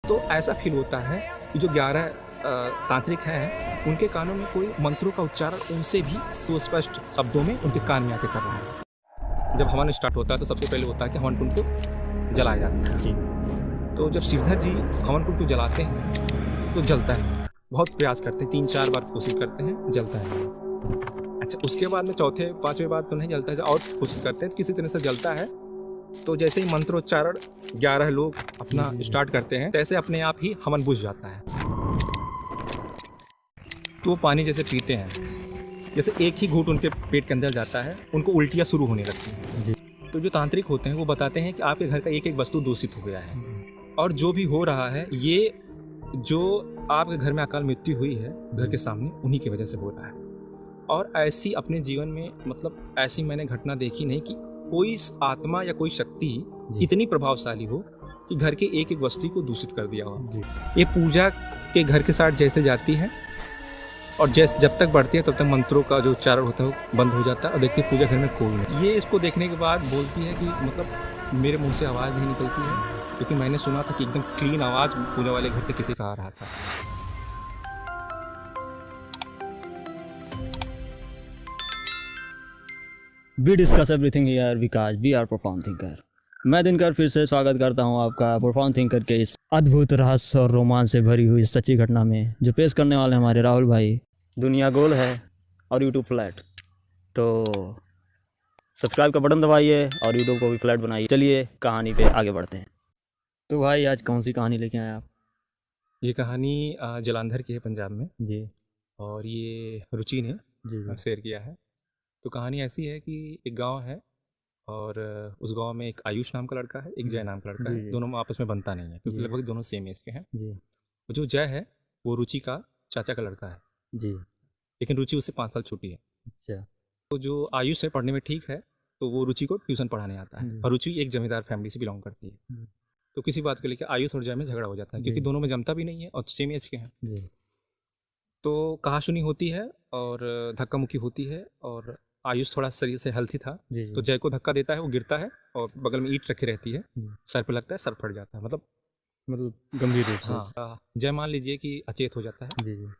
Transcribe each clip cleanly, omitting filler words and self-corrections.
तो ऐसा फील होता है कि जो 11 तांत्रिक हैं उनके कानों में कोई मंत्रों का उच्चारण उनसे भी सुस्पष्ट शब्दों में उनके कान में आके कर रहा है। जब हवन स्टार्ट होता है तो सबसे पहले होता है कि हवन कुंड को जलाया जाता है। जी। तो जब श्रीधर जी हवन कुंड को जलाते हैं तो जलता है, बहुत प्रयास करते हैं, 3-4 बार कोशिश करते हैं, जलता है। अच्छा, उसके बाद में चौथे 5वें बार तो नहीं जलता है, और कोशिश करते हैं तो किसी तरह से जलता है। तो जैसे ही मंत्रोच्चारण 11 लोग अपना स्टार्ट करते हैं तैसे अपने आप ही हवन बुझ जाता है। तो वो पानी जैसे पीते हैं, जैसे एक ही घूंट उनके पेट के अंदर जाता है, उनको उल्टियाँ शुरू होने लगती हैं। जी। तो जो तांत्रिक होते हैं वो बताते हैं कि आपके घर का एक एक वस्तु दूषित हो गया है, और जो भी हो रहा है ये जो आपके घर में अकाल मृत्यु हुई है घर के सामने, उन्हीं की वजह से हो रहा है। और ऐसी अपने जीवन में मतलब ऐसी मैंने घटना देखी नहीं कि कोई आत्मा या कोई शक्ति इतनी प्रभावशाली हो कि घर के एक एक वस्तु को दूषित कर दिया हो। ये पूजा के घर के साथ जैसे जाती है और जैसे जब तक बढ़ती है तब तक मंत्रों का जो उच्चारण होता है वो बंद हो जाता है, और देखती है पूजा घर में कोई नहीं। ये इसको देखने के बाद बोलती है कि मतलब मेरे मुंह से आवाज़ नहीं निकलती है, क्योंकि मैंने सुना था कि एकदम क्लीन आवाज़ पूजा वाले घर से किसी का आ रहा था। We discuss everything here Vikas we are profound thinker. मैं दिनकर फिर से स्वागत करता हूं आपका प्रोफाउंड थिंकर के इस अद्भुत रहस्य और रोमांच से भरी हुई सच्ची घटना में, जो पेश करने वाले हमारे राहुल भाई। दुनिया गोल है और यूट्यूब फ्लैट, तो सब्सक्राइब का बटन दबाइए और यूट्यूब को भी फ्लैट बनाइए। चलिए कहानी पे आगे बढ़ते हैं। तो भाई आज कौन सी कहानी लेके आए आप? ये कहानी जलंधर की है, पंजाब में जी। और ये रुचि ने जी। शेयर किया है। तो कहानी ऐसी है कि एक गांव है और उस गांव में एक आयुष नाम का लड़का है, एक जय नाम का लड़का है। दोनों आपस में बनता नहीं है क्योंकि लगभग दोनों सेम एज के हैं। जी। जो जय है वो रुचि का चाचा का लड़का है। जी। लेकिन रुचि उससे 5 साल छोटी है। अच्छा। तो जो आयुष है पढ़ने में ठीक है, तो वो रुचि को ट्यूशन पढ़ाने आता है, और रुचि एक जमींदार फैमिली से बिलोंग करती है। तो किसी बात को लेकर आयुष और जय में झगड़ा हो जाता है, क्योंकि दोनों में जमता भी नहीं है और सेम एज के हैं। तो कहासुनी होती है और धक्का मुक्की होती है, और आयुष थोड़ा शरीर से हेल्थी था, तो जय को धक्का देता है, वो गिरता है और बगल में ईंट रखी रहती है, सर पे लगता है, सर फट जाता है, मतलब गंभीर रूप से। हाँ, जय मान लीजिए कि अचेत हो जाता है। जी।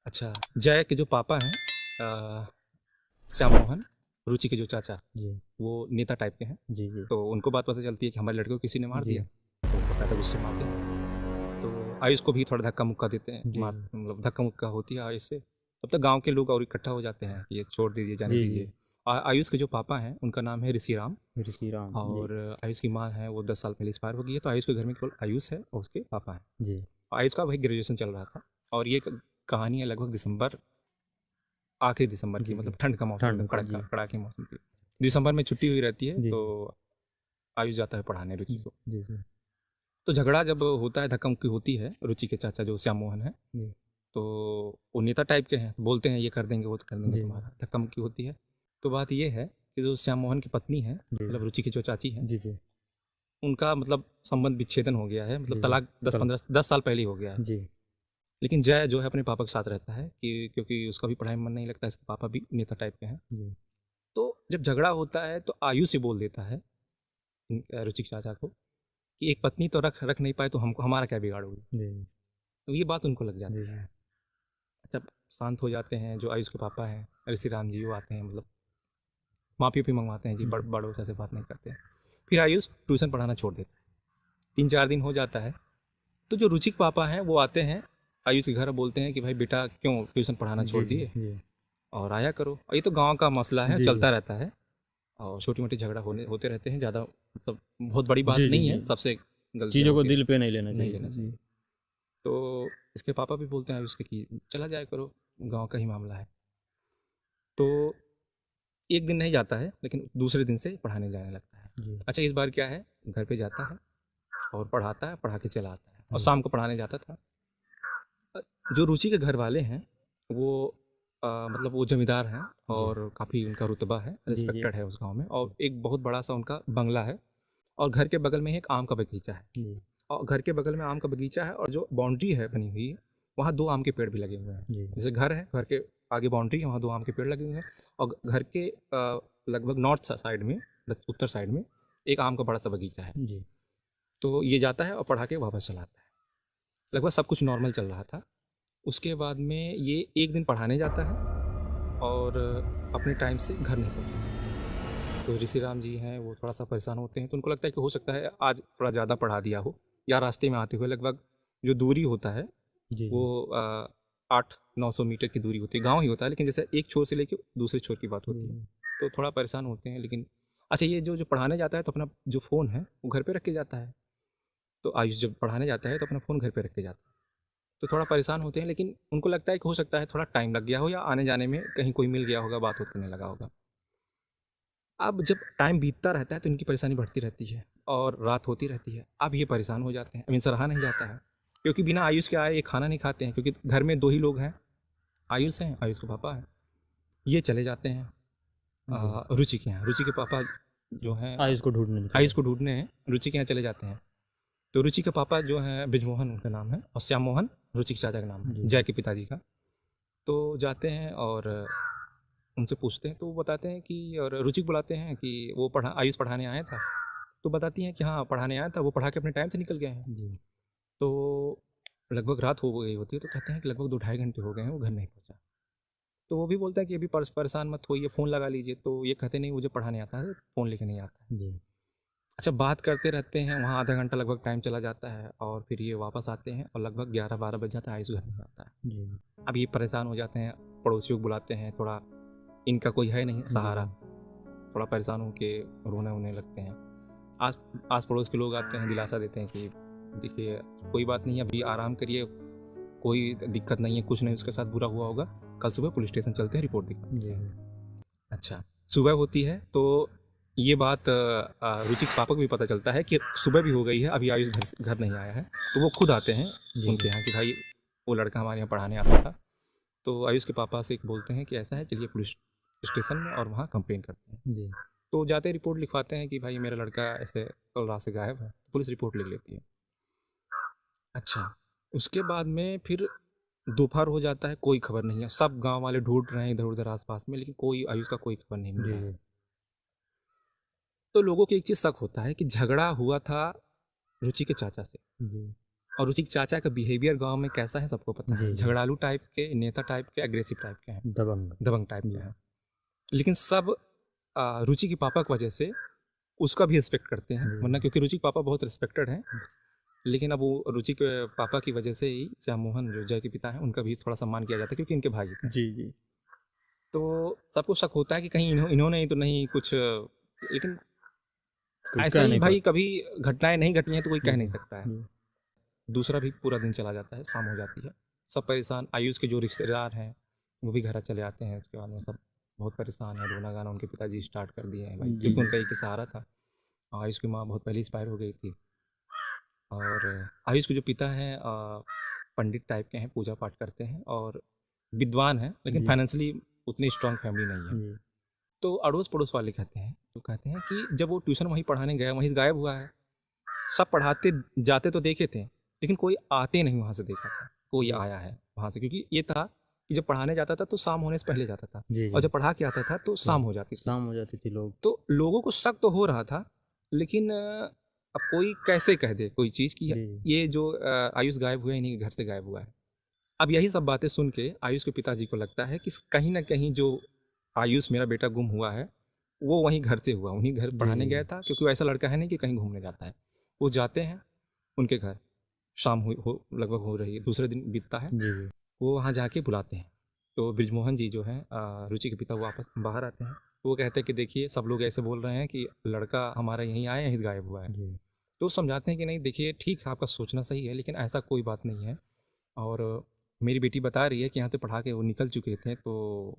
अच्छा, जय के जो पापा हैं श्याम मोहन, रुचि के जो चाचा, वो नेता टाइप के हैं। जी। तो उनको बात पता चलती है कि हमारे लड़के को किसी ने मार दिया, तो बकायदा गुस्से मारते हैं। तो आयुष को भी थोड़ा धक्का मुक्का देते हैं, मतलब धक्का मुक्का होती है आयुष से। तब तक गांव के लोग और इकट्ठा हो जाते हैं कि ये छोड़ दीजिए, जाने दीजिए। आयुष के जो पापा हैं उनका नाम है ऋषि राम, और आयुष की माँ है वो 10 साल पहले एक्सपायर हो गई है। तो आयुष के घर में केवल आयुष है और उसके पापा हैं। आयुष का भाई ग्रेजुएशन चल रहा था, और ये कहानी है लगभग दिसंबर, आखिरी दिसंबर की, मतलब ठंड का मौसम, कड़ाके मौसम की। दिसंबर में छुट्टी हुई रहती है, तो आयुष जाता है पढ़ाने रुचि को। तो झगड़ा जब होता है, धक्का मुक्की होती है, रुचि के चाचा जो श्याम मोहन है, तो वो नेता टाइप के हैं, बोलते हैं ये कर देंगे वो कर देंगे तुम्हारा, धक्का मुक्की होती है। तो बात ये है कि जो श्याम मोहन की पत्नी है, मतलब रुचि की जो चाची है, उनका मतलब संबंध विच्छेदन हो गया है, मतलब तलाक 10 साल पहले हो गया है। लेकिन जय जो है अपने पापा के साथ रहता है, कि क्योंकि उसका भी पढ़ाई में मन नहीं लगता, इसके पापा भी नेता टाइप के हैं। तो जब झगड़ा होता है तो आयु से बोल देता है रुचि के चाचा को कि एक पत्नी तो रख नहीं पाए तो हमको हमारा क्या बिगाड़ोगे। तो ये बात उनको लग जाती है। जब शांत हो जाते हैं, जो आयुष के पापा हैं ऋषि राम जी, वो आते हैं, मतलब माफी भी मंगवाते हैं कि बड़ों से बात नहीं करते हैं। फिर आयुष ट्यूशन पढ़ाना छोड़ देता है। 3-4 दिन हो जाता है, तो जो रुचि के पापा हैं वो आते हैं आयुष के घर, बोलते हैं कि भाई बेटा क्यों ट्यूशन पढ़ाना छोड़ दिए, और आया करो। और ये तो गांव का मसला है, चलता रहता है, और छोटी मोटी झगड़ा होते रहते हैं, ज़्यादा मतलब बहुत बड़ी बात नहीं है, सबसे चीज़ों को दिल पे नहीं लेना चाहिए। तो इसके पापा भी बोलते हैं आयुष के कि चला जाया करो, गांव का ही मामला है। तो एक दिन नहीं जाता है, लेकिन दूसरे दिन से पढ़ाने जाने लगता है। अच्छा, इस बार क्या है, घर पे जाता है और पढ़ाता है, पढ़ा के चला आता है, और शाम को पढ़ाने जाता था। जो रुचि के घर वाले हैं वो मतलब वो जमींदार हैं, और काफ़ी उनका रुतबा है, रिस्पेक्टेड है उस गांव में, और एक बहुत बड़ा सा उनका बंगला है, और घर के बगल में एक आम का बगीचा है, और घर के बगल में आम का बगीचा है, और जो बाउंड्री है बनी हुई है वहाँ 2 आम के पेड़ भी लगे हुए हैं। जैसे घर है, घर के आगे बाउंड्री है, वहाँ 2 आम के पेड़ लगे हुए हैं, और घर के लगभग नॉर्थ साइड में, उत्तर साइड में एक आम का बड़ा सा बगीचा है। तो ये जाता है और पढ़ा के वापस चला आता है। लगभग सब कुछ नॉर्मल चल रहा था। उसके बाद में ये एक दिन पढ़ाने जाता है और अपने टाइम से घर नहीं पहुँचता। तो ऋषि राम जी हैं वो थोड़ा सा परेशान होते हैं, तो उनको लगता है कि हो सकता है आज थोड़ा ज़्यादा पढ़ा दिया हो, या रास्ते में आते हुए लगभग जो दूरी होता है वो 800-900 मीटर की दूरी होती है, गांव ही होता है, लेकिन जैसे एक छोर से लेके दूसरे छोर की बात होती है, तो थोड़ा परेशान होते हैं। लेकिन अच्छा, ये जो पढ़ाने जाता है तो अपना जो फ़ोन है वो घर पे रख के जाता है। तो आयुष जब पढ़ाने जाता है तो अपना फ़ोन घर पे रख के जाता है, तो थोड़ा परेशान होते हैं। लेकिन उनको लगता है कि हो सकता है थोड़ा टाइम लग गया हो, या आने जाने में कहीं कोई मिल गया होगा, बात होत करने लगा होगा। अब जब टाइम बीतता रहता है तो इनकी परेशानी बढ़ती रहती है और रात होती रहती है। अब ये परेशान हो जाते हैं, अब इनसे रहा नहीं जाता है, क्योंकि बिना आयुष के आए ये खाना नहीं खाते हैं, क्योंकि घर में 2 ही लोग हैं, आयुष हैं, आयुष के पापा हैं। ये चले जाते हैं रुचि के यहाँ। रुचि के पापा जो हैं आयुष को ढूंढने रुचि के यहाँ चले जाते हैं। तो रुचि के पापा जो हैं ब्रिजमोहन उनका नाम है, और श्याम मोहन रुचि के चाचा का नाम है, जय के पिताजी का। तो जाते हैं और उनसे पूछते हैं, तो वो बताते हैं कि, और रुचि को बुलाते हैं कि वो आयुष पढ़ाने आया था। तो बताती हैं कि हाँ पढ़ाने आया था, वो पढ़ा के अपने टाइम से निकल गए हैं जी। तो लगभग रात हो गई होती है, तो कहते हैं कि लगभग 2-2.5 घंटे हो गए हैं वो घर नहीं पहुँचा। तो वो भी बोलता है कि अभी परेशान मत होइए, फ़ोन लगा लीजिए। तो ये कहते नहीं, मुझे पढ़ाने आता है, फ़ोन लेके नहीं आता है जी। अच्छा, बात करते रहते हैं वहाँ, आधा घंटा लगभग टाइम चला जाता है, और फिर ये वापस आते हैं और लगभग 11-12 बज जाता है, आयुष घर में आता है जी। अब ये परेशान हो जाते हैं, पड़ोसियों को बुलाते हैं, थोड़ा इनका कोई है नहीं सहारा, थोड़ा परेशान होके रोने लगते हैं। आस पड़ोस के लोग आते हैं, दिलासा देते हैं कि देखिए कोई बात नहीं है, अभी आराम करिए, कोई दिक्कत नहीं है, कुछ नहीं उसके साथ बुरा हुआ होगा, कल सुबह पुलिस स्टेशन चलते हैं, रिपोर्ट दिखाते हैं। अच्छा, सुबह होती है तो ये बात रुचि के पापा को भी पता चलता है कि सुबह भी हो गई है, अभी आयुष घर नहीं आया है। तो वो खुद आते हैं उनके यहाँ कि भाई वो लड़का हमारे यहाँ पढ़ाने आता था। तो आयुष के पापा से बोलते हैं कि ऐसा है, चलिए पुलिस स्टेशन में और वहाँ कंप्लेन करते हैं जी। तो जाते रिपोर्ट लिखवाते हैं कि भाई मेरा लड़का ऐसे कल रात से गायब है, पुलिस रिपोर्ट लिख लेती है। अच्छा, उसके बाद में फिर दोपहर हो जाता है, कोई खबर नहीं है, सब गांव वाले ढूंढ रहे हैं इधर उधर आसपास में, लेकिन कोई आयुष का कोई खबर नहीं मिल रहा है। तो लोगों को एक चीज़ शक होता है कि झगड़ा हुआ था रुचि के चाचा से जी। और रुचि के चाचा का बिहेवियर गांव में कैसा है सबको पता है, झगड़ालू टाइप के, नेता टाइप के, एग्रेसिव टाइप के हैं, दबंग टाइप के हैं। लेकिन सब रुचि के पापा की वजह से उसका भी रिस्पेक्ट करते हैं, वरना क्योंकि रुचि के पापा बहुत रिस्पेक्टेड हैं। लेकिन अब वो रुचि के पापा की वजह से ही श्याम मोहन जो जय के पिता हैं उनका भी थोड़ा सम्मान किया जाता है, क्योंकि इनके भाई थे जी। तो सबको शक होता है कि कहीं इन्होंने ही तो नहीं कुछ, लेकिन ऐसा ही भाई कभी घटनाएं नहीं घटी हैं तो कोई कह नहीं सकता है। दूसरा भी पूरा दिन चला जाता है, शाम हो जाती है, सब परेशान। आयुष के जो रिश्तेदार हैं वो भी घर चले आते हैं। उसके बाद में सब बहुत परेशान है, रोना गाना उनके पिताजी स्टार्ट कर दिए हैं भाई, क्योंकि उनका एक ही सहारा था। आयुष की माँ बहुत पहले एक्सपायर हो गई थी, और आयुष के जो पिता हैं पंडित टाइप के हैं, पूजा पाठ करते हैं और विद्वान हैं, लेकिन फाइनेंशियली उतनी स्ट्रांग फैमिली नहीं है। तो अड़ोस पड़ोस वाले कहते हैं कि जब वो ट्यूशन वहीं पढ़ाने गया, वहीं गायब हुआ है। सब पढ़ाते जाते तो देखे थे, लेकिन कोई आते नहीं वहाँ से देखा था कोई आया है वहाँ से, क्योंकि ये था कि जब पढ़ाने जाता था तो शाम होने से पहले जाता था और जब पढ़ा के आता था तो शाम हो जाती थी लोग। तो लोगों को शक तो हो रहा था, लेकिन अब कोई कैसे कह दे कोई चीज़ की ये जो आयुष गायब हुआ है इन्हीं के घर से गायब हुआ है। अब यही सब बातें सुन के आयुष के पिताजी को लगता है कि कहीं ना कहीं जो आयुष मेरा बेटा गुम हुआ है वो वहीं घर से हुआ, उन्हीं घर पढ़ाने गया था, क्योंकि वो ऐसा लड़का है नहीं कि कहीं घूमने जाता है। वो जाते हैं उनके घर, शाम लगभग हो रही है, दूसरे दिन बीतता है, वो वहाँ जाके बुलाते हैं। तो ब्रिजमोहन जी जो हैं रुचि के पिता, वो वापस बाहर आते हैं। वो कहते हैं कि देखिए सब लोग ऐसे बोल रहे हैं कि लड़का हमारा यहीं आया, यहीं गायब हुआ है। तो समझाते हैं कि नहीं देखिए ठीक है, आपका सोचना सही है, लेकिन ऐसा कोई बात नहीं है, और मेरी बेटी बता रही है कि यहाँ से पढ़ा के वो निकल चुके थे, तो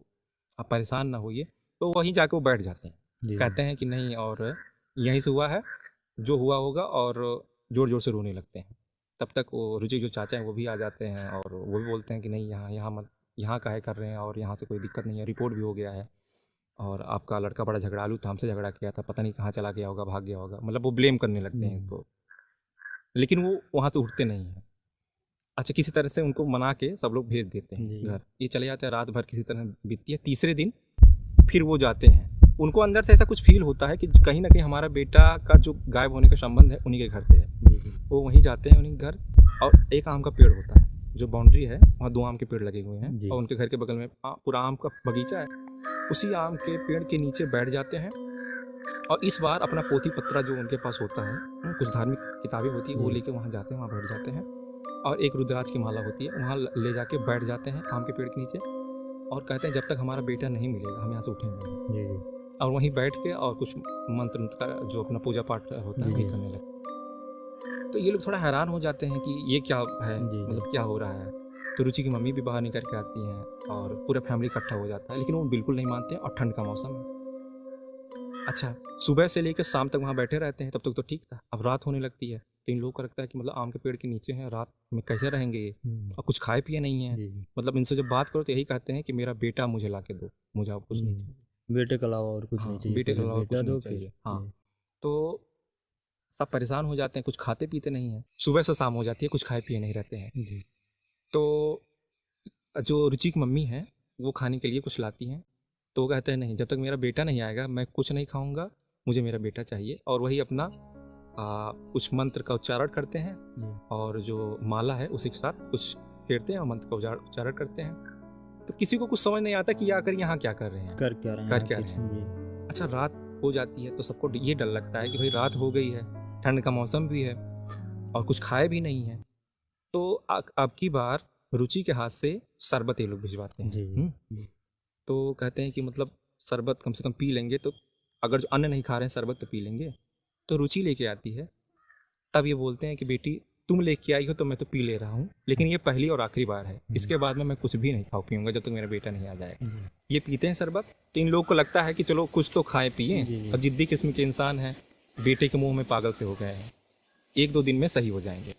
आप परेशान ना होइए। तो वहीं जाके वो बैठ जाते हैं, कहते हैं कि नहीं और यहीं से हुआ है, जो हुआ होगा, और ज़ोर ज़ोर से रोने लगते हैं। तब तक वो रुचि जो चाचा हैं वो भी आ जाते हैं, और वो भी बोलते हैं कि नहीं यहाँ काहे कर रहे हैं, और यहाँ से कोई दिक्कत नहीं है, रिपोर्ट भी हो गया है, और आपका लड़का बड़ा झगड़ालू था, हमसे झगड़ा किया था, पता नहीं कहाँ चला गया होगा, भाग गया होगा, मतलब वो ब्लेम करने लगते हैं इसको। लेकिन वो वहाँ से उठते नहीं हैं। अच्छा, किसी तरह से उनको मना के सब लोग भेज देते हैं घर। ये चले जाते हैं, रात भर किसी तरह बीतती है। तीसरे दिन फिर वो जाते हैं। उनको अंदर से ऐसा कुछ फील होता है कि कहीं ना कहीं हमारा बेटा का जो गायब होने का संबंध है उन्हीं के घर से है। वो वहीं जाते हैं उन्हीं के घर, और एक आम का पेड़ होता है, जो बाउंड्री है वहाँ 2 आम के पेड़ लगे हुए हैं जी। और उनके घर के बगल में पूरा आम का बगीचा है। उसी आम के पेड़ के नीचे बैठ जाते हैं और इस बार अपना पोथी पत्रा जो उनके पास होता है, कुछ धार्मिक किताबें होती है, वो जी। लेके वहाँ जाते हैं, वहाँ बैठ जाते हैं और एक रुद्राक्ष की माला होती है, वहाँ ले जाके बैठ जाते हैं आम के पेड़ के नीचे और कहते हैं जब तक हमारा बेटा नहीं मिलेगा हम यहाँ से उठेंगे नहीं। जी जी और वहीं बैठ के और कुछ मंत्र का जो अपना पूजा पाठ होता है जी, वही जी। करने लगते। तो ये लोग थोड़ा हैरान हो जाते हैं कि ये क्या है, जी। मतलब क्या हो रहा है। तो रुचि की मम्मी भी बाहर निकल के आती हैं और पूरा फैमिली इकट्ठा हो जाता है, लेकिन वो बिल्कुल नहीं मानते हैं और ठंड का मौसम है। अच्छा, सुबह से लेकर शाम तक वहाँ बैठे रहते हैं, तब तक तो ठीक था। अब रात होने लगती है तो इन लोगों को लगता है कि मतलब आम के पेड़ के नीचे हैं, रात में कैसे रहेंगे ये, और कुछ खाए पिए नहीं है। जी जी। मतलब इनसे जब बात करो तो यही कहते हैं कि मेरा बेटा मुझे ला के दो, मुझे आप कुछ नहीं चाहिए। बेटे के अलावा और कुछ हाँ, नहीं चाहिए, बेटे के पहले अलावा बेटा कुछ दो नहीं फिर चाहिए। हाँ, जी। तो सब परेशान हो जाते हैं, कुछ खाते पीते नहीं हैं। सुबह से शाम हो जाती है, कुछ खाए पिए नहीं रहते हैं। जी तो जो रुचि की मम्मी है वो खाने के लिए कुछ लाती हैं, तो वो कहते हैं नहीं, जब तक मेरा बेटा नहीं आएगा मैं कुछ नहीं खाऊंगा, मुझे मेरा बेटा चाहिए। और वही अपना कुछ मंत्र का उच्चारण करते हैं जी। और जो माला है उसी के साथ कुछ फेरते हैं और मंत्र का उच्चारण करते हैं। तो किसी को कुछ समझ नहीं आता कि ये आकर यहाँ क्या कर रहे हैं, कर क्या रहे कर हैं क्या आखिर? रहे जी अच्छा, रात हो जाती है तो सबको ये डर लगता है कि भाई रात हो गई है, ठंड का मौसम भी है और कुछ खाए भी नहीं है। तो अब की बार रुचि के हाथ से शरबत ये लोग भिजवाते हैं। जी जी। तो कहते हैं कि मतलब शरबत कम से कम पी लेंगे, तो अगर जो अन्न नहीं खा रहे हैं शरबत तो पी लेंगे। तो रुचि लेके आती है, तब ये बोलते हैं कि बेटी तुम लेके आई हो तो मैं तो पी ले रहा हूँ, लेकिन ये पहली और आखिरी बार है, इसके बाद में मैं कुछ भी नहीं खा पीऊँगा जब तक मेरा बेटा नहीं आ जाएगा। ये पीते हैं शरबत, तो इन लोगों को लगता है कि चलो कुछ तो खाएं पिए, जी। और जिद्दी किस्म के इंसान हैं, बेटे के मुंह में पागल से हो गए हैं, 1-2 दिन में सही हो जाएंगे।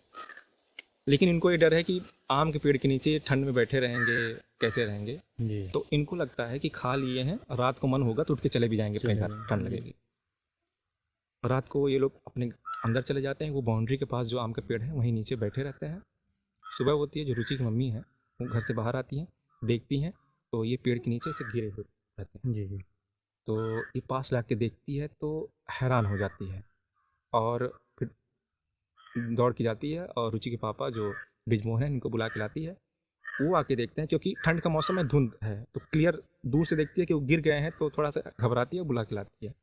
लेकिन इनको ये डर है कि आम के पेड़ के नीचे ठंड में बैठे रहेंगे, कैसे रहेंगे। जी। तो इनको लगता है कि खा लिए हैं, रात को मन होगा तो उठ के चले भी जाएंगे अपने घर, ठंड लगेगी। रात को ये लोग अपने अंदर चले जाते हैं, वो बाउंड्री के पास जो आम का पेड़ है वहीं नीचे बैठे रहते हैं। सुबह होती है, जो रुचि की मम्मी है वो घर से बाहर आती हैं, देखती हैं तो ये पेड़ के नीचे से गिरे हुए रहते हैं। जी जी। तो ये पास ला के देखती है तो हैरान हो जाती है और फिर दौड़ के जाती है और रुचि के पापा जो ब्रिजमोहन है इनको बुला के लाती है। वो आके देखते हैं, क्योंकि ठंड का मौसम है, धुंध है, तो क्लियर दूर से देखती है कि वो गिर गए हैं, तो थोड़ा सा घबराती है, बुला के लाती है।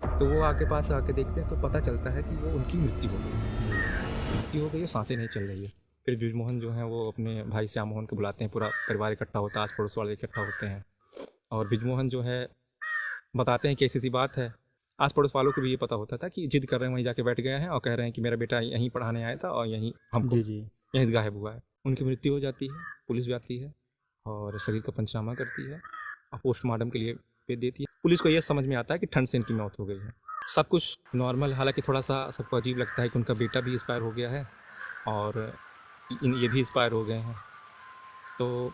तो वो पास आके देखते हैं तो पता चलता है कि वो उनकी मृत्यु हो गई है, सांसें नहीं चल रही है। फिर ब्रिजमोहन जो हैं वो अपने भाई श्याम मोहन को बुलाते हैं, पूरा परिवार इकट्ठा होता है, आस पड़ोस वाले इकट्ठा होते हैं और ब्रिजमोहन जो है बताते हैं कि ऐसी सी बात है। आस पड़ोस वालों को भी ये पता होता था कि जिद कर रहे हैं, वहीं जाके बैठ गए हैं और कह रहे हैं कि मेरा बेटा यहीं पढ़ाने आया था और यहीं हमको जी जी। यहीं गायब हुआ है। उनकी मृत्यु हो जाती है, पुलिस भी आती है और शरीर का पंचनामा करती है और पोस्टमार्टम के लिए भेज देती है। पुलिस को यह समझ में आता है कि ठंड से इनकी मौत हो गई है। सब कुछ नॉर्मल, हालांकि थोड़ा सा सबको अजीब लगता है कि उनका बेटा भी एक्सपायर हो गया है और ये भी एक्सपायर हो गए हैं। तो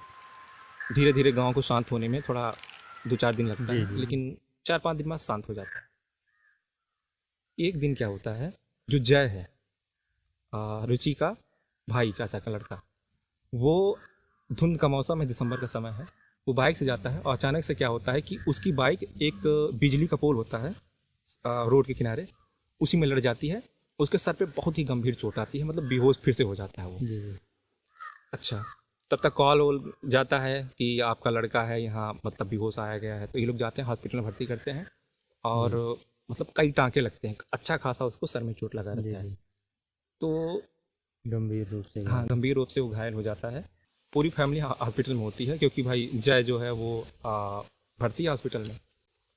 धीरे धीरे गांव को शांत होने में थोड़ा 2-4 दिन लगता जी, है, जी। लेकिन 4-5 दिन बाद शांत हो जाता है। एक दिन क्या होता है, जो जय है रुचि का भाई, चाचा का लड़का, वो धुंध का मौसम है, दिसंबर का समय है, वो बाइक से जाता है और अचानक से क्या होता है कि उसकी बाइक एक बिजली का पोल होता है रोड के किनारे, उसी में लड़ जाती है। उसके सर पे बहुत ही गंभीर चोट आती है, मतलब बेहोश फिर से हो जाता है वो। जी जी। अच्छा, तब तक कॉल वॉल जाता है कि आपका लड़का है यहाँ, मतलब बेहोश आया गया है। तो ये लोग जाते हैं, हॉस्पिटल में भर्ती करते हैं और मतलब कई टाँके लगते हैं, अच्छा खासा उसको सर में चोट लगा जी रहता है। जी। तो गंभीर रूप से हाँ, गंभीर रूप से वो घायल हो जाता है। पूरी फैमिली हॉस्पिटल में होती है, क्योंकि भाई जय जो है वो भर्ती है हॉस्पिटल में।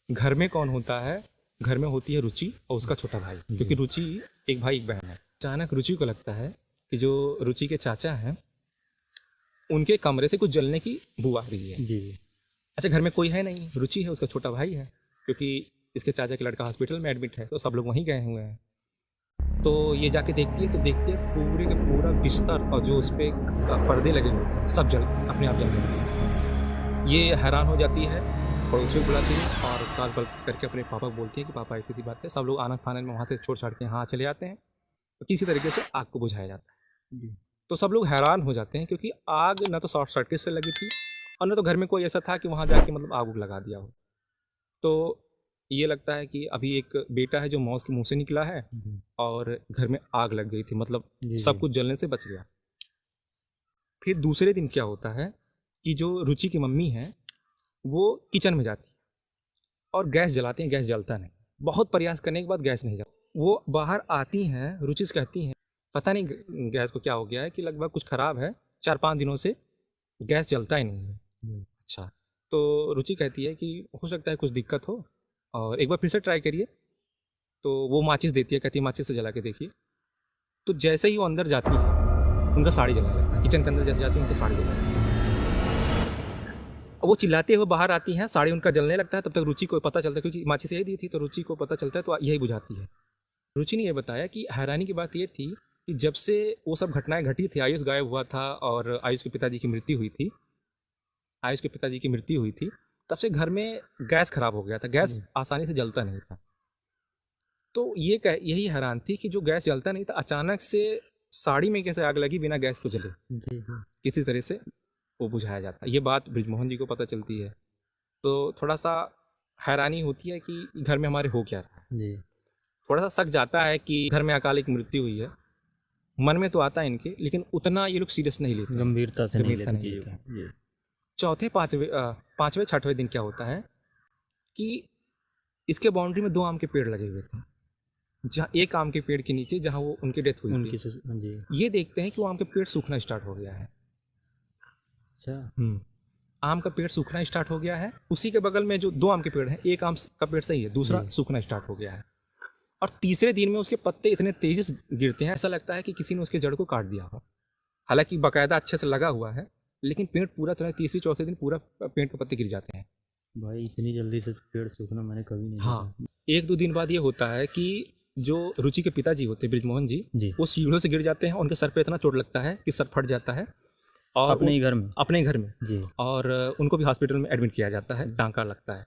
घर में कौन होता है, घर में होती है रुचि और उसका छोटा भाई, क्योंकि रुचि एक भाई एक बहन है। अचानक रुचि को लगता है कि जो रुचि के चाचा हैं उनके कमरे से कुछ जलने की बू आ रही है। जी। अच्छा, घर में कोई है नहीं, रुचि है, उसका छोटा भाई है, क्योंकि इसके चाचा का लड़का हॉस्पिटल में एडमिट है, तो सब लोग वहीं गए हुए हैं। तो ये जाके देखती है तो देखते हैं पूरे का पूरा बिस्तर और जो उस पर पर्दे लगे हुए हैं सब अपने आप जलने लगे हैं। ये हैरान हो जाती है, पड़ोसी को बुलाती है और कॉल करके अपने पापा को बोलती है कि पापा ऐसी बात है। सब लोग आनंद फानंद में वहाँ से छोड़ छाड़ के यहाँ चले जाते हैं, तो किसी तरीके से आग को बुझाया जाता है। जी। तो सब लोग हैरान हो जाते हैं, क्योंकि आग न तो शॉर्ट सर्किट से लगी थी और न तो घर में कोई ऐसा था कि वहाँ जाके मतलब आग उग लगा दिया हो। तो ये लगता है कि अभी एक बेटा है जो मौत के मुंह से निकला है और घर में आग लग गई थी, मतलब जी, सब जी। कुछ जलने से बच गया। फिर दूसरे दिन क्या होता है कि जो रुचि की मम्मी है वो किचन में जाती है और गैस जलाती हैं, गैस जलता नहीं। बहुत प्रयास करने के बाद गैस नहीं जलता। वो बाहर आती हैं, रुचि से कहती हैं पता नहीं गैस को क्या हो गया है कि लगभग कुछ ख़राब है, 4-5 दिनों से गैस जलता ही नहीं है। अच्छा, तो रुचि कहती है कि हो सकता है कुछ दिक्कत हो और एक बार फिर से ट्राई करिए। तो वो माचिस देती है, कहती है माचिस से जला के देखिए। तो जैसे ही वो अंदर जाती है उनका साड़ी जलने लगता है। किचन के अंदर जैसे जाती है उनकी साड़ी जलने लगती है। वो चिल्लाते हुए बाहर आती हैं, साड़ी उनका जलने लगता है। तब तक रुचि को पता चलता है, क्योंकि माचिस यही दी थी तो रुचि को पता चलता है, तो यही बुझाती है। रुचि ने यह बताया कि हैरानी की बात यह थी कि जब से वो सब घटनाएं घटी थी, आयुष गायब हुआ था और आयुष के पिताजी की मृत्यु हुई थी, तब से घर में गैस खराब हो गया था, गैस आसानी से जलता नहीं था। तो यही हैरान थी कि जो गैस जलता नहीं था, अचानक से साड़ी में कैसे आग लगी बिना गैस को जले। किसी तरह से वो बुझाया जाता है। ये बात बृजमोहन जी को पता चलती है, तो थोड़ा सा हैरानी होती है कि घर में हमारे हो क्या रहा है जी। थोड़ा सा शक जाता है कि घर में अकालिक मृत्यु हुई है। मन में तो आता है इनके, लेकिन उतना ये लोग सीरियस नहीं लेते, गंभीरता से नहीं लेते। चौथे पाँचवें छठवें दिन क्या होता है कि इसके बाउंड्री में 2 आम के पेड़ लगे हुए थे। जहाँ एक आम के पेड़ के नीचे जहाँ वो उनकी डेथ हुई थी, ये देखते हैं कि वो आम का पेड़ सूखना स्टार्ट हो गया है। अच्छा, आम का पेड़ सूखना स्टार्ट हो गया है। उसी के बगल में जो 2 आम के पेड़ हैं, एक आम का पेड़ सही है, दूसरा सूखना स्टार्ट हो गया है। और तीसरे दिन में उसके पत्ते इतने तेजी से गिरते हैं, ऐसा लगता है कि किसी ने उसके जड़ को काट दिया हो। हालांकि बाकायदा अच्छे से लगा हुआ है, लेकिन पेड़ पूरा तरह तीसरे चौथे दिन पूरा पेड़ के पत्ते गिर जाते हैं। भाई इतनी जल्दी से पेड़ सूखना मैंने कभी नहीं। हाँ, 1-2 दिन बाद ये होता है कि जो रुचि के पिताजी होते हैं बृजमोहन जी, वो सीढ़ियों से गिर जाते हैं। उनके सर पे इतना चोट लगता है कि सर फट जाता है और अपने घर में जी। और उनको भी हॉस्पिटल में एडमिट किया जाता है, टांका लगता है।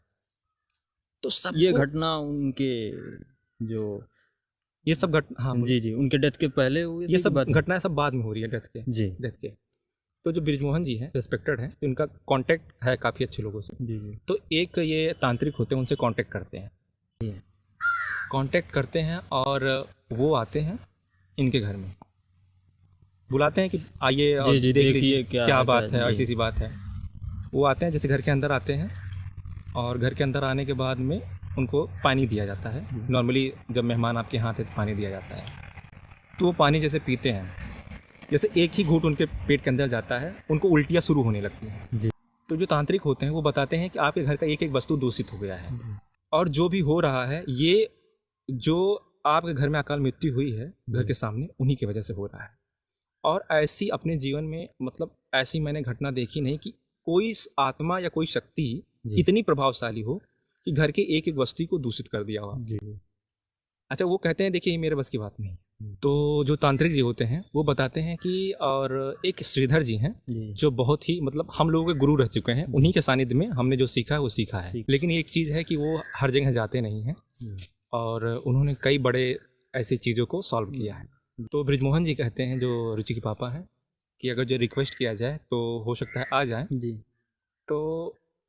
तो सब ये घटना उनके जो ये सब हाँ जी उनके डेथ के पहले हुई, ये सब घटनाएं सब बाद में हो रही है डेथ के। तो जो बृजमोहन जी हैं रिस्पेक्टेड हैं, तो इनका कांटेक्ट है काफ़ी अच्छे लोगों से जी। तो एक ये तांत्रिक होते हैं, उनसे कांटेक्ट करते हैं और वो आते हैं इनके घर में, बुलाते हैं कि आइए और देख लीजिए क्या बात है, ऐसी सी बात है। वो आते हैं, जैसे घर के अंदर आते हैं और घर के अंदर आने के बाद में उनको पानी दिया जाता है। नॉर्मली जब मेहमान आपके यहाँ आते तो पानी दिया जाता है। तो वो पानी जैसे पीते हैं, जैसे एक ही घूंट उनके पेट के अंदर जाता है, उनको उल्टियाँ शुरू होने लगती हैं जी। तो जो तांत्रिक होते हैं वो बताते हैं कि आपके घर का एक एक वस्तु दूषित हो गया है और जो भी हो रहा है, ये जो आपके घर में अकाल मृत्यु हुई है घर के सामने, उन्हीं की वजह से हो रहा है। और ऐसी अपने जीवन में मतलब ऐसी मैंने घटना देखी नहीं कि कोई आत्मा या कोई शक्ति इतनी प्रभावशाली हो कि घर के एक एक वस्तु को दूषित कर दिया हो जी। अच्छा, वो कहते हैं देखिए ये मेरे बस की बात नहीं। तो जो तांत्रिक जी होते हैं वो बताते हैं कि और एक श्रीधर जी हैं जो बहुत ही मतलब हम लोगों के गुरु रह चुके हैं, उन्हीं के सानिध्य में हमने जो सीखा है वो सीखा है। लेकिन एक चीज़ है कि वो हर जगह जाते नहीं हैं और उन्होंने कई बड़े ऐसी चीज़ों को सॉल्व किया है। तो बृजमोहन जी कहते हैं, जो रुचि के पापा हैं, कि अगर जो रिक्वेस्ट किया जाए तो हो सकता है आ जाए जी। तो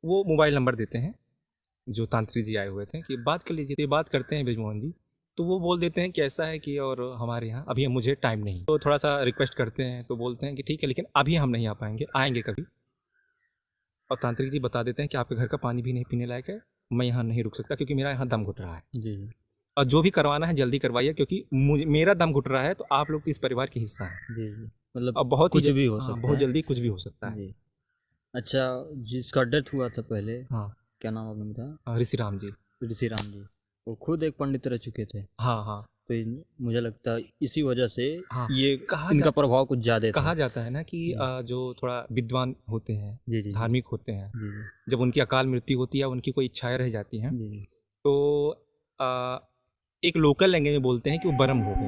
वो मोबाइल नंबर देते हैं जो तांत्रिक जी आए हुए थे कि बात कर लीजिए। तो बात करते हैं बृजमोहन जी, तो वो बोल देते हैं कि ऐसा है कि और हमारे यहाँ अभी मुझे टाइम नहीं। तो थोड़ा सा रिक्वेस्ट करते हैं तो बोलते हैं कि ठीक है, लेकिन अभी हम नहीं आ पाएंगे, आएंगे कभी। और तांत्रिक जी बता देते हैं कि आपके घर का पानी भी नहीं पीने लायक है, मैं यहाँ नहीं रुक सकता क्योंकि मेरा यहाँ दम घुट रहा है जी। और जो भी करवाना है जल्दी करवाइए क्योंकि मेरा दम घुट रहा है, तो आप लोग तो इस परिवार के हिस्सा हैं जी। मतलब अब बहुत कुछ भी हो सकता है, बहुत जल्दी कुछ भी हो सकता है। अच्छा, जिसका डेथ हुआ था पहले, हाँ क्या नाम आपने बताया? ऋषि राम जी। वो खुद एक पंडित रह चुके थे। हाँ। तो मुझे लगता है इसी वजह से ये इनका प्रभाव कुछ ज्यादा कहा जाता है ना कि जो थोड़ा विद्वान होते हैं, धार्मिक होते हैं, जब उनकी अकाल मृत्यु होती है, उनकी कोई इच्छाएं रह जाती हैं, तो एक लोकल लैंग्वेज में बोलते हैं कि वो ब्रह्म हो गए,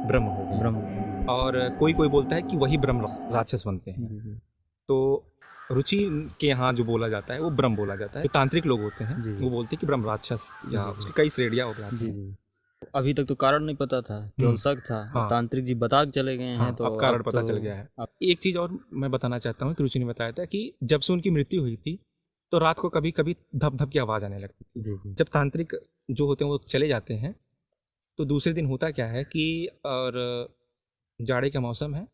ब्रह्म हो गए। और कोई बोलता है कि वही ब्रह्म राक्षस बनते हैं। तो रुचि के यहाँ जो बोला जाता है वो ब्रह्म बोला जाता है। जो तांत्रिक लोग होते हैं वो बोलते हैं कि ब्रह्म राक्षस या उसकी कई श्रेणियां हो जाती हैं। अभी तक तो कारण नहीं पता था, केवल शक था। हाँ। तांत्रिक जी बता के चले गए हैं, तो अब कारण पता चल गया है। एक चीज और मैं बताना चाहता हूँ कि रुचि ने बताया था कि जब से उनकी मृत्यु हुई थी तो रात को कभी कभी धप धप की आवाज आने लगती थी। जब तांत्रिक जो होते हैं वो चले जाते हैं तो दूसरे दिन होता क्या है कि और जाड़े का मौसम है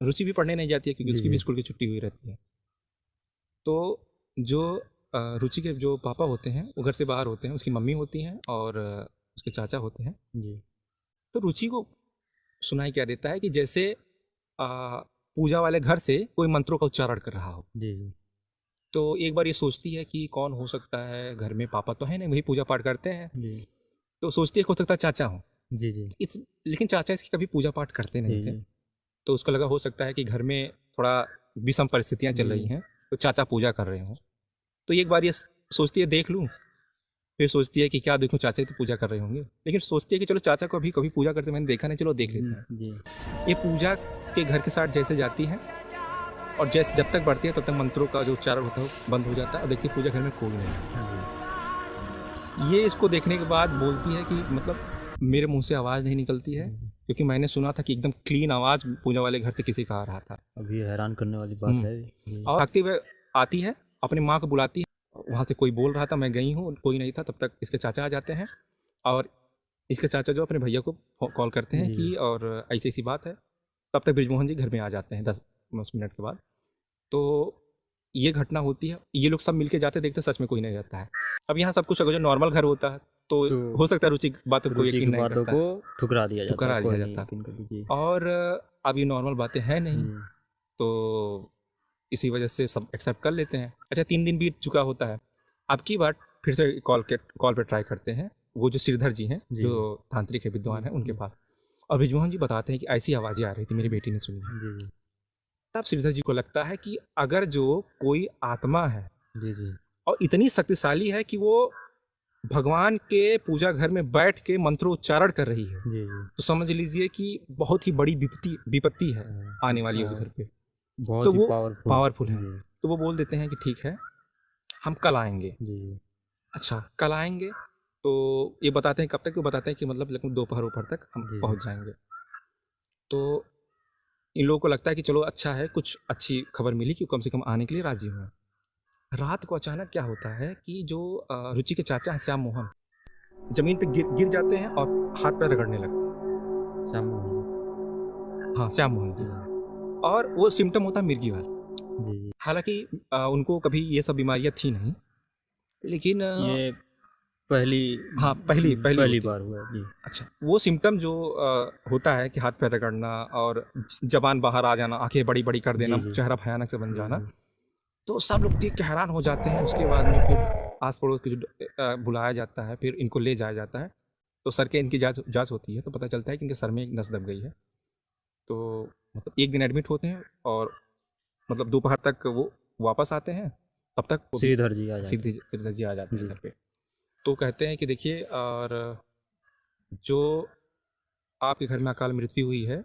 रुचि भी पढ़ने नहीं जाती है क्योंकि जी, उसकी जी। भी स्कूल की छुट्टी हुई रहती है। तो जो रुचि के जो पापा होते हैं वो घर से बाहर होते हैं, उसकी मम्मी होती हैं और उसके चाचा होते हैं। जी तो रुचि को सुनाई क्या देता है कि जैसे पूजा वाले घर से कोई मंत्रों का उच्चारण कर रहा हो। जी जी तो एक बार ये सोचती है कि कौन हो सकता है, घर में पापा तो है नहीं, वही पूजा पाठ करते हैं। जी तो सोचती है हो सकता है चाचा हो। जी जी लेकिन चाचा इसकी कभी पूजा पाठ करते नहीं जी थे। तो उसको लगा हो सकता है कि घर में थोड़ा विषम परिस्थितियां चल रही हैं, तो चाचा पूजा कर रहे हों। तो एक बार ये सोचती है देख लूं, फिर सोचती है कि क्या देखूं, चाचा ही तो पूजा कर रहे होंगे। लेकिन सोचती है कि चलो चाचा को अभी कभी पूजा करते मैंने देखा नहीं, चलो देख लेते हैं। जी ये पूजा के घर के साथ जैसे जाती है और जैसे जब तक बढ़ती है तब तक मंत्रों का जो उच्चारण होता है वो बंद हो जाता है और देखती है पूजा घर में कोई नहीं। ये इसको देखने के बाद बोलती है कि मतलब मेरे मुंह से आवाज़ नहीं निकलती है, क्योंकि मैंने सुना था कि एकदम क्लीन आवाज़ पूजा वाले घर से किसी का आ रहा था। अभी हैरान करने वाली बात है। जी और भागते हुए आती है, अपनी माँ को बुलाती है। वहाँ से कोई बोल रहा था, मैं गई हूँ, कोई नहीं था। तब तक इसके चाचा आ जाते हैं और इसके चाचा जो अपने भैया को कॉल करते हैं कि और ऐसी ऐसी बात है। तब तक बृजमोहन जी घर में आ जाते हैं 10 मिनट के बाद। तो ये घटना होती है, ये लोग सब मिलके जाते देखते सच में कोई नहीं रहता है। अब यहाँ सब कुछ अगर जो नॉर्मल घर होता है तो हो सकता है रुचि बातों को रुचि यकीन की नहीं बातों करता को ठुकरा दिया जाता ठुकरा है, दिया कोई नहीं जाता। यकीन कर लीजिए। और अब ये नॉर्मल बातें हैं नहीं, तो इसी वजह से सब एक्सेप्ट कर लेते हैं। अच्छा 3 दिन बीत चुका होता है। अब की बार फिर से कॉल पे ट्राई करते हैं, वो जो श्रीधर जी हैं जो तांत्रिक है, विद्वान है, उनके पास। और बृजमोहन जी बताते हैं कि ऐसी आवाज़ें आ रही थी, मेरी बेटी ने सुनी। जी तब श्रीधर जी को लगता है कि अगर जो कोई आत्मा है जी जी और इतनी शक्तिशाली है कि वो भगवान के पूजा घर में बैठ के मंत्रोच्चारण कर रही है, जी जी तो समझ लीजिए कि बहुत ही बड़ी विपत्ति है आने वाली है उस घर पे। बहुत तो ही वो पावरफुल है। तो वो बोल देते हैं कि ठीक है हम कल आएंगे। जी अच्छा कल आएंगे, तो ये बताते हैं कब तक, वो बताते हैं कि मतलब लगभग दोपहर तक हम पहुंच जाएंगे। तो इन लोगों को लगता है कि चलो अच्छा है, कुछ अच्छी खबर मिली कि कम से कम आने के लिए राजी हुए। रात को अचानक क्या होता है कि जो रुचि के चाचा हैं श्याम मोहन, जमीन पे गिर जाते हैं और हाथ पैर रगड़ने लगते हैं। श्याम मोहन जी। और वो सिम्टम होता है मिर्गी वाला। जी हालांकि उनको कभी ये सब बीमारियां थी नहीं, लेकिन ये पहली बार हुआ है। जी अच्छा वो सिम्टम जो होता है कि हाथ पैर रगड़ना और जबान बाहर आ जाना, आंखें बड़ी बड़ी कर देना, चेहरा भयानक से बन जाना, तो सब लोग देख के हैरान हो जाते हैं। उसके बाद में फिर आस पड़ोस के जो बुलाया जाता है, फिर इनको ले जाया जाता है। तो सर के इनकी जांच होती है, तो पता चलता है कि इनके सर में एक नस दब गई है। तो मतलब एक दिन एडमिट होते हैं और मतलब दोपहर तक वो वापस आते हैं। तब तक श्रीधर जी आ जाते हैं घर पे। तो कहते हैं कि देखिए, और जो आपके घर में अकाल मृत्यु हुई है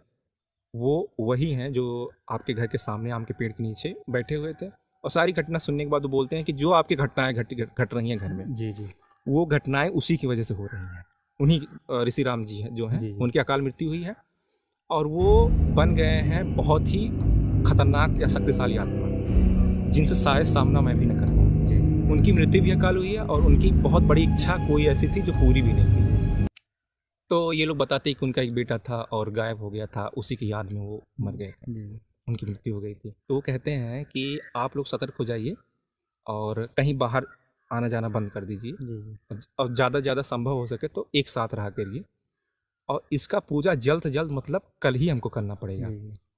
वो वही हैं जो आपके घर के सामने आम के पेड़ के नीचे बैठे हुए थे। और सारी घटना सुनने के बाद वो बोलते हैं कि जो आपकी घटनाएं घट रही हैं घर में, जी जी वो घटनाएं उसी की वजह से हो रही हैं। उन्हीं ऋषि राम जी हैं जो हैं, उनकी अकाल मृत्यु हुई है और वो बन गए हैं बहुत ही खतरनाक या शक्तिशाली आत्मा, जिनसे शायद सामना मैं भी न कर पाऊँ। उनकी मृत्यु भी अकाल हुई है और उनकी बहुत बड़ी इच्छा कोई ऐसी थी जो पूरी भी नहीं हुई। तो ये लोग बताते हैं कि उनका एक बेटा था और गायब हो गया था, उसी की याद में वो मर गए थे, उनकी मृत्यु हो गई थी। तो वो कहते हैं कि आप लोग सतर्क हो जाइए और कहीं बाहर आना जाना बंद कर दीजिए और ज़्यादा से ज़्यादा संभव हो सके तो एक साथ रहा करिए। और इसका पूजा जल्द से जल्द मतलब कल ही हमको करना पड़ेगा।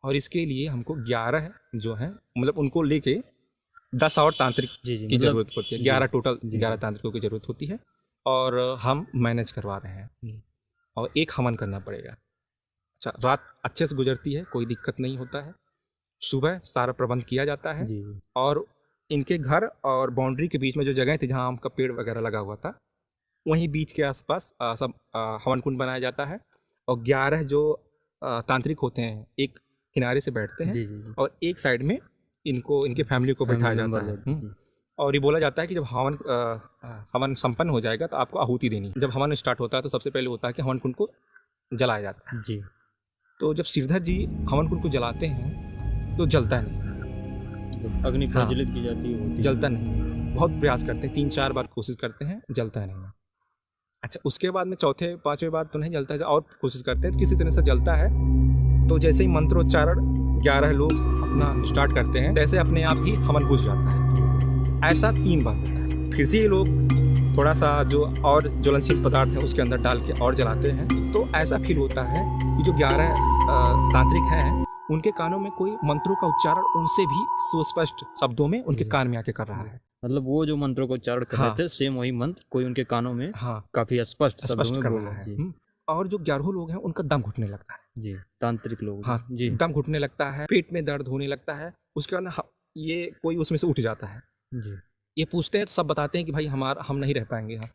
और इसके लिए हमको 11 जो हैं मतलब उनको लेके 10 और तांत्रिक की ज़रूरत होती है। 11 टोटल 11 तांत्रिकों की ज़रूरत होती है और हम मैनेज करवा रहे हैं और एक हवन करना पड़ेगा। अच्छा रात अच्छे से गुजरती है, कोई दिक्कत नहीं होता है। सुबह सारा प्रबंध किया जाता है और इनके घर और बाउंड्री के बीच में जो जगह थी जहाँ आम का पेड़ वगैरह लगा हुआ था, वहीं बीच के आसपास सब हवन कुंड बनाया जाता है। और 11 जो तांत्रिक होते हैं एक किनारे से बैठते हैं और एक साइड में इनको इनके फैमिली को बैठाया जाता है। और ये बोला जाता है कि जब हवन संपन्न हो जाएगा तो आपको आहुति देनी। जब हवन स्टार्ट होता है तो सबसे पहले होता है कि हवन कुंड को जलाया जाता है। जी तो जब श्रीधर जी हवन कुंड को जलाते हैं तो जलता नहीं, अग्नि प्रज्वलित की जाती है, जलता नहीं। बहुत प्रयास करते हैं, 3-4 बार कोशिश करते हैं, जलता नहीं। अच्छा उसके बाद में 4-5वें बार तो नहीं जलता है और कोशिश करते हैं, किसी तरह से जलता है। तो जैसे ही मंत्रोच्चारण 11 लोग अपना स्टार्ट करते हैं, जैसे अपने आप ही हवन बुझ जाता है। ऐसा 3 बार होता है। फिर से ये लोग थोड़ा सा जो और ज्वलनशील पदार्थ है उसके अंदर डाल के और जलाते हैं, तो ऐसा फील होता है कि जो 11 तांत्रिक हैं उनके कानों में कोई मंत्रों का उच्चारण उनसे भी सुस्पष्ट शब्दों में उनके कान में आके कर रहा है। मतलब वो जो मंत्रों को उच्चारण कर रहे थे, सेम वही मंत्र कोई उनके कानों में काफी स्पष्ट शब्दों में बोल रहा है। और जो 11 लोग हैं उनका दम घुटने लगता है जी, तांत्रिक लोग। हाँ जी, दम घुटने लगता है, पेट में दर्द होने लगता है। उसके बाद ये कोई उसमें से उठ जाता है जी। ये पूछते हैं तो सब बताते हैं कि भाई हम नहीं रह पाएंगे। हाँ,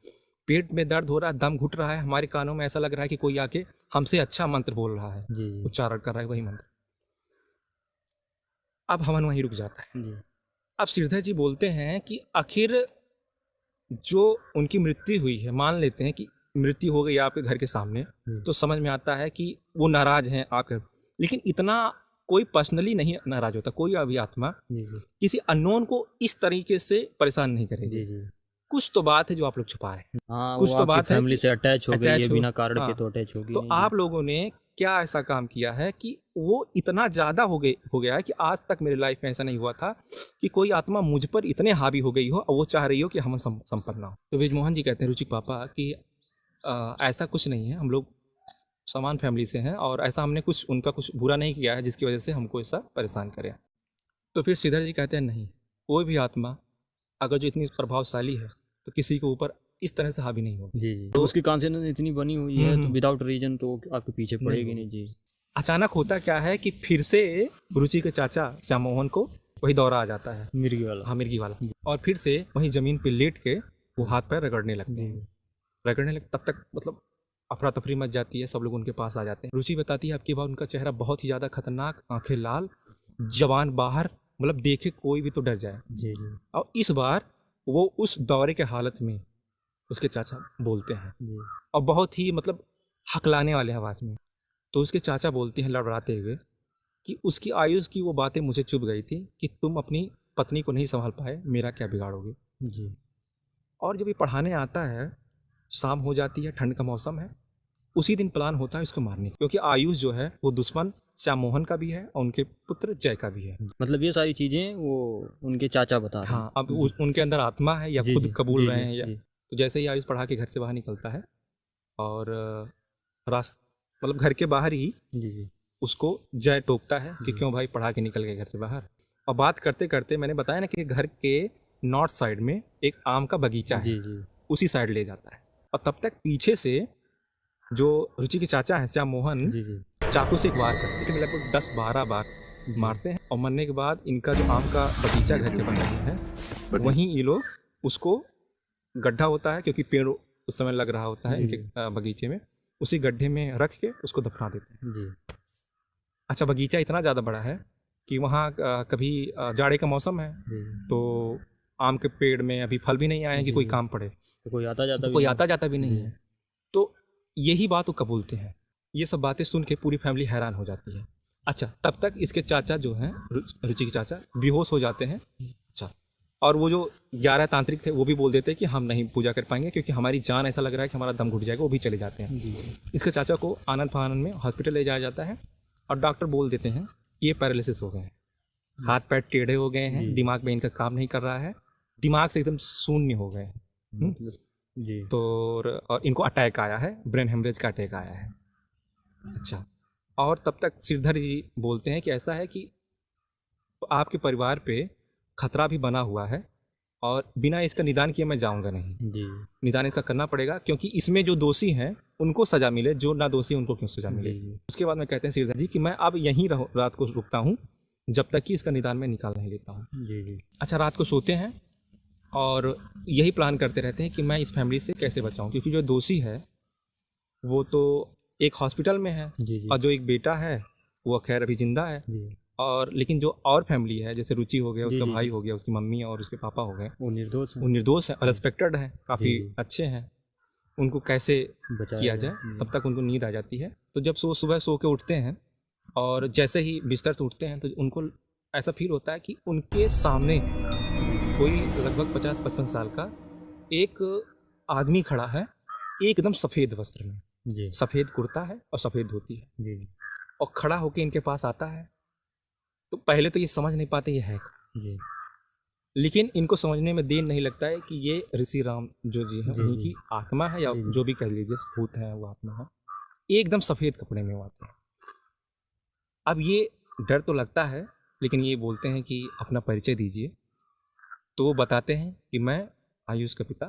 पेट में दर्द हो रहा है, दम घुट रहा है, हमारे कानों में ऐसा लग रहा है कि कोई आके हमसे अच्छा मंत्र बोल रहा है, उच्चारण कर रहा है वही मंत्र। अब हवन वहीं रुक जाता है जी। अब श्रीधर जी बोलते हैं कि आखिर जो उनकी मृत्यु हुई है, मान लेते हैं कि मृत्यु हो गई आपके घर के सामने, तो समझ में आता है कि वो नाराज हैं आपके, लेकिन इतना कोई पर्सनली नहीं नाराज होता। कोई अभी आत्मा किसी अननोन को इस तरीके से परेशान नहीं करेगी। कुछ तो बात है जो आप लोग छुपा रहे हैं। कुछ तो बात है, फैमिली से अटैच हो गई है बिना कारण के, तो अटैच हो गई। तो आप लोगों ने क्या ऐसा काम किया है कि वो इतना ज्यादा हो गया है कि आज तक मेरे लाइफ में ऐसा नहीं हुआ था कि कोई आत्मा मुझ पर इतने हावी हो गई हो और वो चाह रही हो कि हम संपन्न हो। तो ब्रिजमोहन जी कहते हैं रुचिक पापा कि ऐसा कुछ नहीं है, हम लोग समान फैमिली से हैं और ऐसा हमने उनका कुछ बुरा नहीं किया है जिसकी वजह से हमको ऐसा परेशान करे। तो फिर श्रीधर जी कहते हैं नहीं, कोई भी आत्मा अगर जो इतनी प्रभावशाली है तो किसी के ऊपर इस तरह से हावी नहीं होगी जी। तो उसकी कॉन्शियसनेस इतनी बनी हुई है तो विदाउट रीजन तो आपके पीछे पड़ेगी नहीं जी। अचानक होता क्या है कि फिर से रुचि के चाचा श्याम मोहन को वही दौरा आ जाता है, मिर्गी वाला। हाँ, मिर्गी वाला। और फिर से वही जमीन पे लेट के वो हाथ पैर रगड़ने लगते हैं। तब तक मतलब अफरा तफरी मच जाती है, सब लोग उनके पास आ जाते हैं। रुचि बताती है आपकी बार उनका चेहरा बहुत ही ज्यादा खतरनाक, आंखें लाल, जबान बाहर, मतलब देखे कोई भी तो डर जाए जी। और इस बार वो उस दौरे के हालत में उसके चाचा बोलते हैं और बहुत ही मतलब हकलाने वाले आवाज में। तो उसके चाचा बोलते हैं लड़बड़ाते हुए कि उसकी आयुष की वो बातें मुझे चुभ गई थी कि तुम अपनी पत्नी को नहीं संभाल पाए, मेरा क्या बिगाड़ोगे जी। और जब ये पढ़ाने आता है, शाम हो जाती है, ठंड का मौसम है, उसी दिन प्लान होता है इसको मारने, क्योंकि आयुष जो है वो दुश्मन श्याम मोहन का भी है और उनके पुत्र जय का भी है। मतलब ये सारी चीजें वो उनके चाचा बता रहे हैं। हाँ, अब उनके अंदर आत्मा है या खुद कबूल रहे हैं या। तो जैसे ही आयुष पढ़ा के घर से बाहर निकलता है और मतलब घर के बाहर ही उसको जय टोकता है कि क्यों भाई पढ़ा के निकल गए घर से बाहर। और बात करते करते मैंने बताया ना कि घर के नॉर्थ साइड में एक आम का बगीचा है, उसी साइड ले जाता है। और तब तक पीछे से जो रुचि के चाचा है श्याम मोहन चाकू से एक वार करते हैं, लगभग 10-12 बार मारते हैं। और मरने के बाद इनका जो आम का बगीचा घर के बना हुआ है वहीं ये लोग उसको, गड्ढा होता है क्योंकि पेड़ उस समय लग रहा होता है इनके बगीचे में, उसी गड्ढे में रख के उसको दफना देते हैं। अच्छा, बगीचा इतना ज़्यादा बड़ा है कि वहाँ कभी जाड़े का मौसम है तो आम के पेड़ में अभी फल भी नहीं आए हैं कि कोई काम पड़े, तो कोई आता जाता भी नहीं है। तो यही बात वो कबूलते हैं। ये सब बातें सुन के पूरी फैमिली हैरान हो जाती है। अच्छा, तब तक इसके चाचा जो हैं रुचि के चाचा बेहोश हो जाते हैं। अच्छा, और वो जो 11 तांत्रिक थे वो भी बोल देते हैं कि हम नहीं पूजा कर पाएंगे क्योंकि हमारी जान, ऐसा लग रहा है कि हमारा दम घुट जाएगा, वो भी चले जाते हैं। इसके चाचा को आनंद फानंद में हॉस्पिटल ले जाया जाता है और डॉक्टर बोल देते हैं कि ये पैरालिसिस हो गए हैं, हाथ पैर टेढ़े हो गए हैं, दिमाग में इनका काम नहीं कर रहा है, दिमाग से एकदम शून्य हो गए हैं जी। तो और इनको अटैक आया है, ब्रेन हेमरेज का अटैक आया है। अच्छा, और तब तक श्रीधर जी बोलते हैं कि ऐसा है कि आपके परिवार पे खतरा भी बना हुआ है और बिना इसका निदान किए मैं जाऊंगा नहीं जी। निदान इसका करना पड़ेगा क्योंकि इसमें जो दोषी हैं उनको सजा मिले, जो ना दोषी उनको क्यों सजा मिले। उसके बाद में कहते हैं श्रीधर जी कि मैं अब यहीं रात को रुकता हूँ जब तक कि इसका निदान मैं निकाल नहीं लेता हूँ जी। अच्छा, रात को सोते हैं और यही प्लान करते रहते हैं कि मैं इस फैमिली से कैसे बचाऊं, क्योंकि जो दोषी है वो तो एक हॉस्पिटल में है और जो एक बेटा है वो खैर अभी जिंदा है, और लेकिन जो और फैमिली है जैसे रुचि हो गया, उसका भाई हो गया, उसकी मम्मी और उसके पापा हो गए, वो निर्दोष है, रेस्पेक्टेड है, काफ़ी अच्छे हैं, उनको कैसे किया जाए। तब तक उनको नींद आ जाती है। तो जब सुबह सो के उठते हैं और जैसे ही बिस्तर से उठते हैं तो उनको ऐसा फील होता है कि उनके सामने कोई लगभग 50-55 साल का एक आदमी खड़ा है, एकदम सफ़ेद वस्त्र में, सफ़ेद कुर्ता है और सफ़ेद धोती है, और खड़ा होके इनके पास आता है तो पहले तो ये समझ नहीं पाते ये है, जी लेकिन इनको समझने में देर नहीं लगता है कि ये ऋषि राम जो जी हैं जी, उनकी आत्मा है या जो भी कह लीजिए भूत है वो आत्मा है, एकदम सफ़ेद कपड़े में वो आते हैं। अब ये डर तो लगता है, लेकिन ये बोलते हैं कि अपना परिचय दीजिए। तो वो बताते हैं कि मैं आयुष का पिता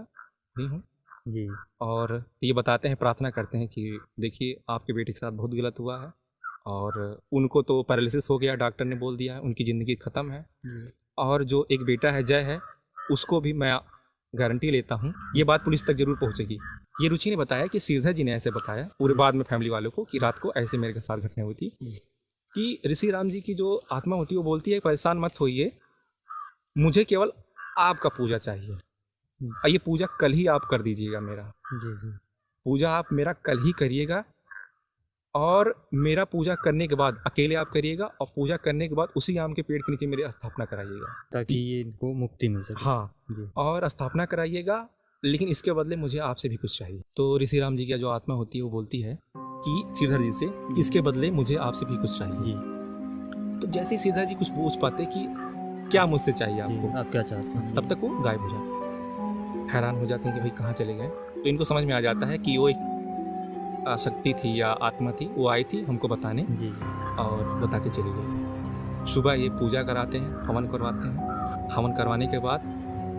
भी हूँ, जी और ये बताते हैं, प्रार्थना करते हैं कि देखिए आपके बेटे के साथ बहुत गलत हुआ है और उनको तो पैरालिसिस हो गया, डॉक्टर ने बोल दिया है उनकी ज़िंदगी ख़त्म है, और जो एक बेटा है जय है उसको भी मैं गारंटी लेता हूँ ये बात पुलिस तक जरूर पहुँचेगी। ये रुचि ने बताया कि श्रीधर जी ने ऐसे बताया पूरे बाद में फैमिली वालों को कि रात को ऐसे मेरे के साथ घटना हुई थी कि ऋषि राम जी की जो आत्मा होती है वो बोलती है परेशान मत होइए, मुझे केवल आपका पूजा चाहिए, और ये पूजा कल ही आप कर दीजिएगा। मेरा जी जी पूजा आप मेरा कल ही करिएगा, और मेरा पूजा करने के बाद अकेले आप करिएगा, और पूजा करने के बाद उसी आम के पेड़ के नीचे मेरी स्थापना कराइएगा, ताकि ये इनको मुक्ति मिल सके। हाँ जी और स्थापना कराइएगा, लेकिन इसके बदले मुझे आपसे भी कुछ चाहिए। तो ऋषि राम जी की जो आत्मा होती है वो बोलती है कि श्रीधर जी से इसके बदले मुझे आपसे भी कुछ चाहिए। जी तो जैसे ही श्रीधर जी कुछ पूछ पाते कि क्या मुझसे चाहिए आपको, आप क्या चाहते हैं? तब तक वो गायब हो जाते हैं, हैरान हो जाते हैं कि भाई कहाँ चले गए। तो इनको समझ में आ जाता है कि वो एक शक्ति थी या आत्मा थी, वो आई थी हमको बताने जी और बता के चली गई। सुबह ये पूजा कराते हैं, हवन करवाते हैं, हवन करवाने के बाद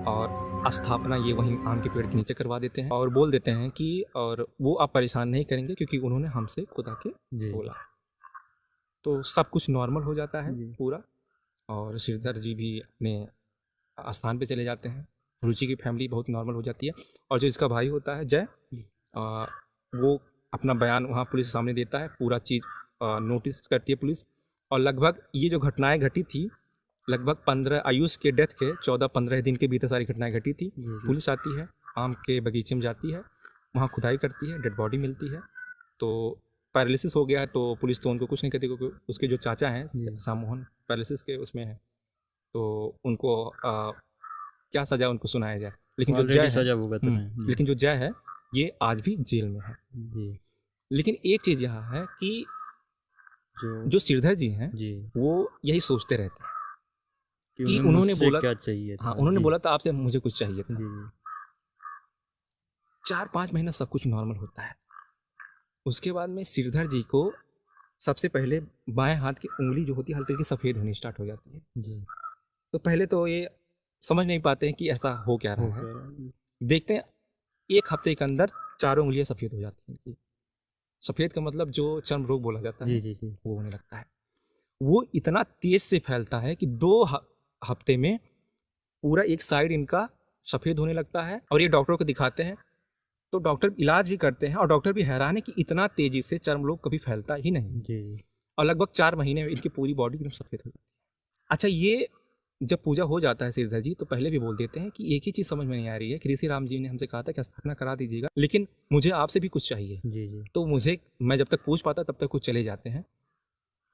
और स्थापना ये वहीं आम के पेड़ के नीचे करवा देते हैं और बोल देते हैं कि और वो आप परेशान नहीं करेंगे क्योंकि उन्होंने हमसे खुद आके जी बोला। तो सब कुछ नॉर्मल हो जाता है जी। पूरा, और श्रीधर जी भी अपने स्थान पे चले जाते हैं। रुचि की फैमिली बहुत नॉर्मल हो जाती है, और जो इसका भाई होता है जय, वो अपना बयान वहाँ पुलिस के सामने देता है, पूरा चीज़ नोटिस करती है पुलिस। और लगभग ये जो घटनाएं घटी थी, लगभग 15 आयुष के डेथ के 14-15 दिन के भीतर सारी घटनाएं घटी थी। पुलिस आती है, आम के बगीचे में जाती है, वहाँ खुदाई करती है, डेड बॉडी मिलती है। तो पैरालिसिस हो गया है तो पुलिस तो उनको कुछ नहीं कहती, क्योंकि उसके जो चाचा हैं सामोहन पैरालिसिस के उसमें है, तो उनको क्या सज़ा उनको सुनाया जाए। लेकिन जो जय सजा भुगत रहे हैं। लेकिन जो जय है ये आज भी जेल में है। जी लेकिन एक चीज़ यहाँ है कि जो जो श्रीधर जी हैं जी वो यही सोचते रहते हैं कि उन्होंने उन्होंने बोला क्या चाहिए था। हाँ, उन्होंने जी, बोला था आपसे मुझे कुछ चाहिए था। जी जी 4-5 महीना सब कुछ नॉर्मल होता है। उसके बाद में श्रीधर जी को सबसे पहले बाएं हाथ की उंगली जो होती है हल्की हल्की सफ़ेद होनी स्टार्ट हो जाती है। जी तो पहले तो ये समझ नहीं पाते हैं कि ऐसा हो क्या रहा है। देखते हैं 1 हफ्ते के अंदर चारों उंगलियां सफ़ेद हो जाती हैं। सफ़ेद का मतलब जो चर्म रोग बोला जाता है जी जी जी वो होने लगता है। वो इतना तेज से फैलता है कि 2 हफ्ते में पूरा एक साइड इनका सफ़ेद होने लगता है। और ये डॉक्टर को दिखाते हैं तो डॉक्टर इलाज भी करते हैं, और डॉक्टर भी हैरान है कि इतना तेज़ी से चर्म रोग कभी फैलता ही नहीं। जी और लगभग 4 महीने में इनकी पूरी बॉडी एकदम सफ़ेद हो जाती है। अच्छा, ये जब पूजा हो जाता है श्रीधर जी तो पहले भी बोल देते हैं कि एक ही चीज़ समझ में नहीं आ रही है कि ऋषि राम जी ने हमसे कहा था कि स्थापना करा दीजिएगा, लेकिन मुझे आपसे भी कुछ चाहिए। जी जी तो मैं जब तक पूछ पाता तब तक वो चले जाते हैं।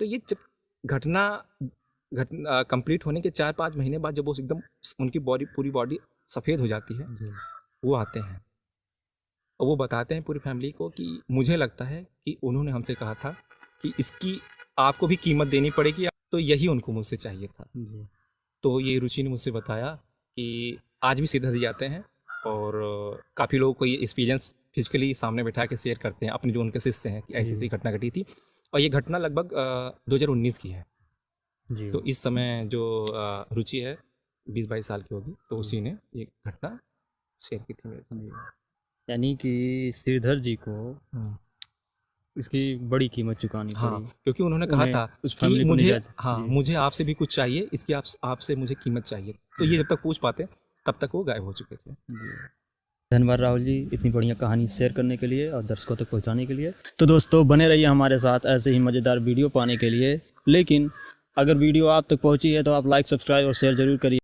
तो ये जब घटना कंप्लीट होने के 4-5 महीने बाद जब वो एकदम उनकी पूरी बॉडी सफ़ेद हो जाती है, वो आते हैं और वो बताते हैं पूरी फैमिली को कि मुझे लगता है कि उन्होंने हमसे कहा था कि इसकी आपको भी कीमत देनी पड़ेगी, तो यही उनको मुझसे चाहिए था। जी तो ये रुचि ने मुझसे बताया कि आज भी श्रीधर जी आते हैं और काफ़ी लोगों को ये एक्सपीरियंस फिजिकली सामने बैठा के शेयर करते हैं अपने जो उनके शिष्य हैं कि ऐसी घटना घटी थी। और ये घटना लगभग 2019 की है। जी तो इस समय जो रुचि है 20-22 साल की होगी, तो उसी ने ये घटना शेयर की थी मेरे साथ। यानी कि श्रीधर जी को इसकी बड़ी कीमत चुकानी हाँ, पड़ी। क्योंकि उन्होंने कहा था उस कि फैमिली को मुझे निजात- हाँ जी। मुझे आपसे भी कुछ चाहिए, इसकी आपसे मुझे कीमत चाहिए। तो ये जब तक पूछ पाते तब तक वो गायब हो चुके थे। धन्यवाद राहुल जी इतनी बढ़िया कहानी शेयर करने के लिए और दर्शकों तक पहुंचाने के लिए। तो दोस्तों बने रहिए हमारे साथ ऐसे ही मज़ेदार वीडियो पाने के लिए। लेकिन अगर वीडियो आप तक पहुंची है तो आप लाइक, सब्सक्राइब और शेयर जरूर करिए।